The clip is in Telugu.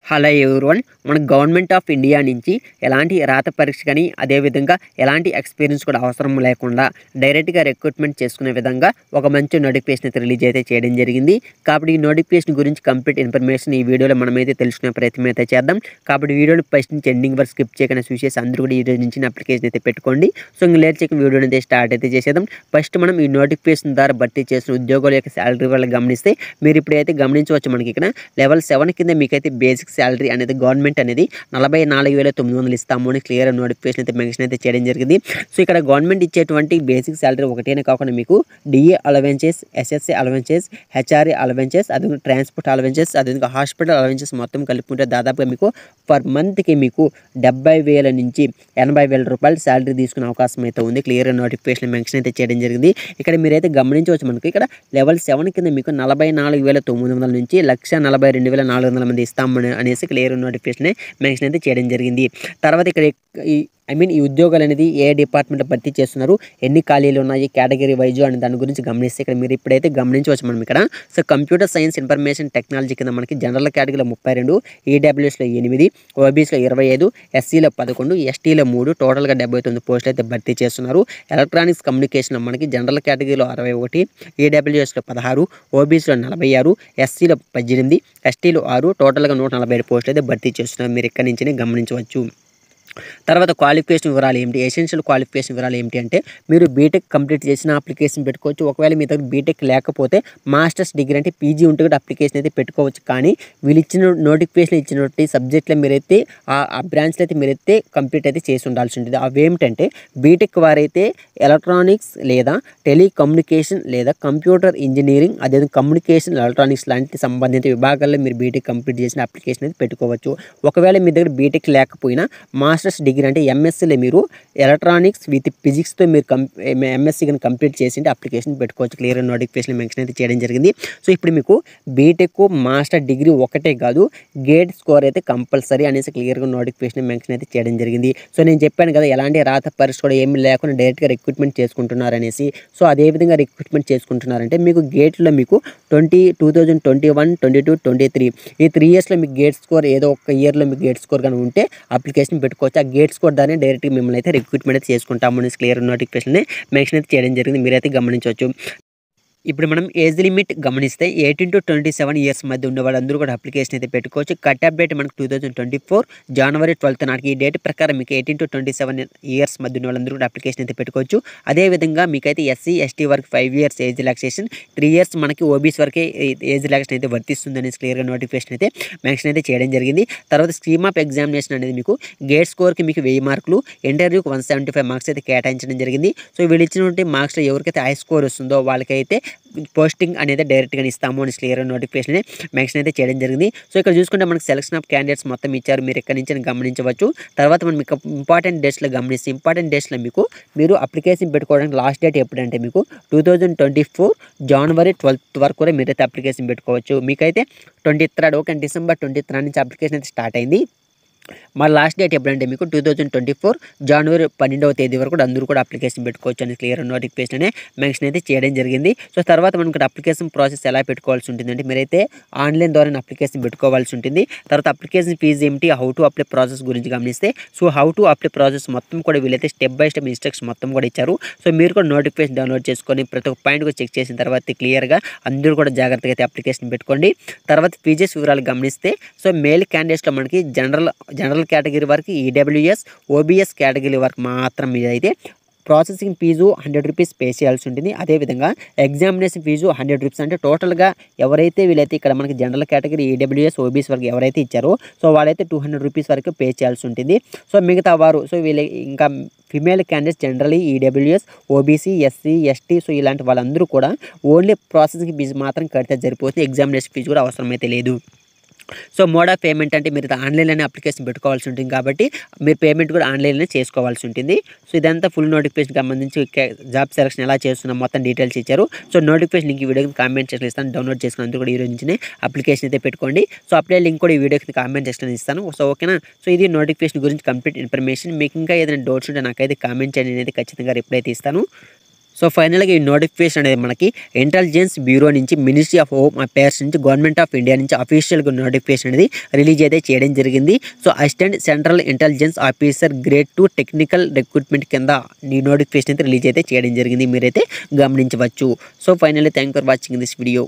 Hello everyone. మన గవర్నమెంట్ ఆఫ్ ఇండియా నుంచి ఎలాంటి రాత పరీక్ష కానీ అదేవిధంగా ఎలాంటి ఎక్స్పీరియన్స్ కూడా అవసరం లేకుండా డైరెక్ట్గా రిక్రూట్మెంట్ చేసుకునే విధంగా ఒక మంచి నోటిఫికేషన్ అయితే రిలీజ్ అయితే చేయడం జరిగింది. కాబట్టి ఈ నోటిఫికేషన్ గురించి కంప్లీట్ ఇన్ఫర్మేషన్ ఈ వీడియోలో మనమైతే తెలుసుకునే ప్రయత్నం అయితే చేద్దాం. కాబట్టి వీడియోని ఫస్ట్ నుంచి ఎండింగ్ వరకు స్కిప్ చేయకుండా చూసేసి అందరూ కూడా ఈ రోజు నుంచి అప్లికేషన్ అయితే పెట్టుకోండి. సో ఇంకా లేట్ చేయకుండా వీడియోని అయితే స్టార్ట్ అయితే చేసేద్దాం. ఫస్ట్ మనం ఈ నోటిఫికేషన్ ద్వారా భర్తీ చేసిన ఉద్యోగాల యొక్క శాలరీ వల్ల గమనిస్తే మీరు ఇప్పుడైతే గమనించవచ్చు. మనకి ఇక్కడ లెవెల్ 7 కింద మీకైతే బేసిక్ శాలరీ అనేది గవర్నమెంట్ అనేది 44,900 ఇస్తాము అని క్లియర్ నోటిఫికేషన్ అయితే మెన్షన్ అయితే చేయడం జరిగింది. సో ఇక్కడ గవర్నమెంట్ ఇచ్చేటువంటి బేసిక్ శాలరీ ఒకటేనే కాకుండా మీకు DA allowances, SSA allowances, HRA allowances, అది ట్రాన్స్పోర్ట్ అలవెన్సెస్, అదేవిధంగా హాస్పిటల్ అలవెన్సెస్ మొత్తం కలుపుకుంటే దాదాపుగా మీకు పర్ మంత్కి మీకు 70,000 నుంచి 80,000 రూపాయలు శాలరీ తీసుకునే అవకాశం అయితే ఉంది. క్లియర్ నోటిఫికేషన్ మెన్షన్ అయితే చేయడం జరిగింది. ఇక్కడ మీరైతే గమనించవచ్చు. మనకి ఇక్కడ లెవెల్ 7 కింద మీకు 44,900 నుంచి 1,42,400 మంది ఇస్తామని అనేసి క్లియర్ నోటిఫికేషన్ మెన్షన్ అయితే చేయడం జరిగింది. తర్వాత ఇక్కడ ఈ ఉద్యోగాలు అనేది ఏ డిపార్ట్మెంట్లో భర్తీ చేస్తున్నారు, ఎన్ని ఖాళీలు ఉన్నాయి, కేటగిరీ వైజ్ అని దాని గురించి గమనిస్తే ఇక్కడ మీరు ఇప్పుడైతే గమనించవచ్చు. మనం ఇక్కడ so computer science information technology కింద మనకి జనరల్ కేటగిరీలో 32, ఈడబ్ల్యూఎస్లో 8, ఓబీసీలో 25, ఎస్సీలో 11, ఎస్టీలో 3, టోటల్గా 79 పోస్టులు అయితే భర్తీ చేస్తున్నారు. ఎలక్ట్రానిక్స్ కమ్యూనికేషన్లో మనకి జనరల్ కేటగిరీలో 61, ఈడబ్ల్యూఎస్లో 16, ఓబీసీలో 46, ఎస్సీలో 18, ఎస్టీలో 6, టోటల్గా 147 పోస్టులు అయితే భర్తీ చేస్తున్నారు. మీరు ఇక్కడి నుంచి గమనించవచ్చు. తర్వాత క్వాలిఫికేషన్ వివరాలు ఏమిటి, ఎసెన్షియల్ క్వాలిఫికేషన్ వివరాలు ఏమిటి అంటే మీరు బీటెక్ కంప్లీట్ చేసిన అప్లికేషన్ పెట్టుకోవచ్చు. ఒకవేళ మీ దగ్గర బీటెక్ లేకపోతే మాస్టర్స్ డిగ్రీ అంటే పీజీ ఉంటే కూడా అప్లికేషన్ అయితే పెట్టుకోవచ్చు. కానీ వీళ్ళు ఇచ్చిన నోటిఫికేషన్ ఇచ్చినటువంటి సబ్జెక్ట్లో మీరైతే ఆ బ్రాంచ్లో అయితే మీరైతే కంప్లీట్ అయితే చేసి ఉండాల్సి ఉంటుంది. అవి ఏమిటంటే బీటెక్ వారైతే ఎలక్ట్రానిక్స్ లేదా టెలికమ్యూనికేషన్ లేదా కంప్యూటర్ ఇంజనీరింగ్, అదే కమ్యూనికేషన్ ఎలక్ట్రానిక్స్ లాంటి సంబంధిత విభాగాల్లో మీరు బీటెక్ కంప్లీట్ చేసిన అప్లికేషన్ అయితే పెట్టుకోవచ్చు. ఒకవేళ మీ దగ్గర బీటెక్ లేకపోయినా మాస్టర్స్ డిగ్రీ అంటే ఎంఎస్సీలో మీరు ఎలక్ట్రానిక్స్ విత్ ఫిజిక్స్తో మీరు ఎంఎస్సీ కానీ కంప్లీట్ చేసి అప్లికేషన్ పెట్టుకోవచ్చు. క్లియర్ నోటిఫికేషన్ మెన్షన్ అయితే చేయడం జరిగింది. సో ఇప్పుడు మీకు బీటెక్ మాస్టర్ డిగ్రీ ఒకటే కాదు, గేట్ స్కోర్ అయితే కంపల్సరీ అనేసి క్లియర్గా నోటిఫికేషన్ మెన్షన్ అయితే చేయడం జరిగింది. సో నేను చెప్పాను కదా ఎలాంటి రాత పరీక్ష కూడా ఏమీ లేకుండా డైరెక్ట్గా రిక్రూట్మెంట్ చేసుకుంటున్నారు అనేసి. సో అదే విధంగా రిక్రూట్మెంట్ చేసుకుంటున్నారంటే మీకు గేట్లో మీకు 2021, 22, 23 ఈ 3 ఇయర్స్లో మీకు గేట్ స్కోర్ ఏదో ఒక ఇయర్లో మీకు గేట్ స్కోర్ కానీ ఉంటే అప్లికేషన్ పెట్టుకోవచ్చు. ఆ గేట్ స్కోర్ దాన్ని డైరెక్ట్గా మిమ్మల్ని అయితే రిక్రూట్మెంట్ అయితే చేసుకుంటాము అనేసి క్లియర్ నోటిఫికేషన్ మెన్షన్ అయితే చేయడం జరిగింది. మీరైతే గమనించవచ్చు. ఇప్పుడు మనం ఏజ్ లిమిట్ గమనిస్తే 18 to 27 ఇయర్స్ మధ్య ఉన్న వాళ్ళందరూ కూడా అప్లికేషన్ అయితే పెట్టుకోవచ్చు. కట్ ఆఫ్ డేట్ మనకు 2024 జనవరి 12 నాటికి ఈ డేట్ ప్రకారం మీకు 18 to 27 ఇయర్స్ మధ్య ఉన్న వాళ్ళందరూ కూడా అప్లికేషన్ అయితే పెట్టుకోవచ్చు. అదేవిధంగా మీకైతే ఎస్సీ ఎస్టీ వరకు 5 ఇయర్స్ ఏజ్ రిలాక్సేషన్, 3 ఇయర్స్ మనకి ఓబీసీ వరకే ఏజ్ రిలాక్సేషన్ అయితే వర్తిస్తుంది అనేసి క్లియర్గా నోటిఫికేషన్ అయితే మెన్షన్ అయితే చేయడం జరిగింది. తర్వాత స్కీమ్ ఆఫ్ ఎగ్జామినేషన్ అనేది మీకు గేట్ స్కోర్కి మీకు 1000 మార్కులు, ఇంటర్వ్యూకి 175 మార్క్స్ అయితే కేటాయించడం జరిగింది. సో వీళ్ళు ఇచ్చినటువంటి మార్క్స్లో ఎవరికైతే హై స్కోర్ వస్తుందో వాళ్ళకైతే పోస్టింగ్ అనేది డైరెక్ట్గా ఇస్తాము అని క్లియర్ నోటిఫికేషన్ మెన్షన్ అయితే చేయడం జరిగింది. సో ఇక్కడ చూసుకుంటే మనకి సెలక్షన్ ఆఫ్ క్యాండిడేట్స్ మొత్తం ఇచ్చారు. మీరు ఎక్కడి నుంచి గమనించవచ్చు. తర్వాత మనం మీకు ఇంపార్టెంట్ డేట్స్లో గమనిస్తే ఇంపార్టెంట్ డేట్స్లో మీరు అప్లికేషన్ పెట్టుకోవడానికి లాస్ట్ డేట్ ఎప్పుడంటే మీకు 2024 జనవరి 12 వరకు కూడా మీరైతే అప్లికేషన్ పెట్టుకోవచ్చు. మీకైతే 23 ఓకే డిసెంబర్ 23 నుంచి అప్లికేషన్ అయితే స్టార్ట్ అయింది. మరి లాస్ట్ డేట్ ఎప్పుడంటే మీకు 2024 జనవరి 12వ తేదీ వరకు కూడా అందరూ కూడా అప్లికేషన్ పెట్టుకోవచ్చు అని క్లియర్ నోటిఫికేషన్ అనే మెన్షన్ అయితే చేయడం జరిగింది. సో తర్వాత మనం ఇక్కడ అప్లికేషన్ ప్రాసెస్ ఎలా పెట్టుకోవాల్సి ఉంటుందంటే మీరైతే ఆన్లైన్ ద్వారా అప్లికేషన్ పెట్టుకోవాల్సి ఉంటుంది. తర్వాత అప్లికేషన్ ఫీజు ఏమిటి, హౌ టు అప్లై ప్రాసెస్ గురించి గమనిస్తే so how to apply process మొత్తం కూడా వీళ్ళైతే స్టెప్ బై స్టెప్ ఇన్స్ట్రక్షన్ మొత్తం కూడా ఇచ్చారు. సో మీరు కూడా నోటిఫికేషన్ డౌన్లోడ్ చేసుకొని ప్రతి ఒక్క పాయింట్ కూడా చెక్ చేసిన తర్వాత క్లియర్గా అందరూ కూడా జాగ్రత్తగా అయితే అప్లికేషన్ పెట్టుకోండి. తర్వాత ఫీజెస్ వివరాలు గమనిస్తే సో మేల్ క్యాండిడేట్స్లో మనకి జనరల్ కేటగిరీ వరకు ఈడబ్ల్యూఎస్, ఓబీఎస్ కేటగిరీ వరకు మాత్రం ఇదైతే ప్రాసెసింగ్ ఫీజు 100 రూపీస్ పే చేయాల్సి ఉంటుంది. అదేవిధంగా ఎగ్జామినేషన్ ఫీజు 100 రూపీస్. అంటే టోటల్గా ఎవరైతే వీళ్ళైతే ఇక్కడ మనకి జనరల్ కేటగిరీ ఈడబ్ల్యూఎస్, ఓబీఎస్ వరకు ఎవరైతే ఇచ్చారో సో వాళ్ళైతే 200 రూపీస్ వరకు పే చేయాల్సి ఉంటుంది. సో మిగతా వారు సో వీళ్ళ ఇంకా female candidates generally EWS, OBC, SC, ST so ఇలాంటి వాళ్ళందరూ కూడా ఓన్లీ ప్రాసెసింగ్ ఫీజు మాత్రం కడితే సరిపోతుంది. ఎగ్జామినేషన్ ఫీజు కూడా అవసరమైతే లేదు. సో మోడ్ ఆఫ్ పేమెంట్ అంటే మీరు ఆన్లైన్లోనే అప్లికేషన్ పెట్టుకోవాల్సి ఉంటుంది కాబట్టి మీరు పేమెంట్ కూడా ఆన్లైన్లోనే చేసుకోవాల్సి ఉంటుంది. సో ఇదంతా ఫుల్ నోటిఫికేషన్ సంబంధించి జాబ్ సెలక్షన్ ఎలా చేస్తున్నాం మొత్తం డీటెయిల్స్ ఇచ్చారు. సో నోటిఫికేషన్ లింక్ ఈ వీడియోకి కామెంట్ సెక్షన్ ఇస్తాను, డౌన్లోడ్ చేసుకున్నందుకు కూడా ఈ రోజు నుంచి అప్లికేషన్ అయితే పెట్టుకోండి. సో అప్లై లింక్ కూడా ఈ వీడియోకి కామెంట్ సెక్షన్ ఇస్తాను. సో ఓకేనా. సో ఇది నోటిఫికేషన్ గురించి కంప్లీట్ ఇన్ఫర్మేషన్. మీకు ఇంకా ఏదైనా డౌట్స్ ఉంటే నాకైతే కామెంట్ చేయండి, అనేది ఖచ్చితంగా రిప్లై అయితే ఇస్తాను. సో ఫైనల్గా ఈ నోటిఫికేషన్ అనేది మనకి ఇంటెలిజెన్స్ బ్యూరో నుంచి, మినిస్ట్రీ ఆఫ్ హోమ్ అఫైర్స్ నుంచి, గవర్నమెంట్ ఆఫ్ ఇండియా నుంచి అఫీషియల్గా నోటిఫికేషన్ అనేది రిలీజ్ అయితే చేయడం జరిగింది. So assistant central intelligence officer grade 2 technical recruitment కింద ఈ నోటిఫికేషన్ అయితే రిలీజ్ అయితే చేయడం జరిగింది. మీరైతే గమనించవచ్చు. So finally thank for watching this video.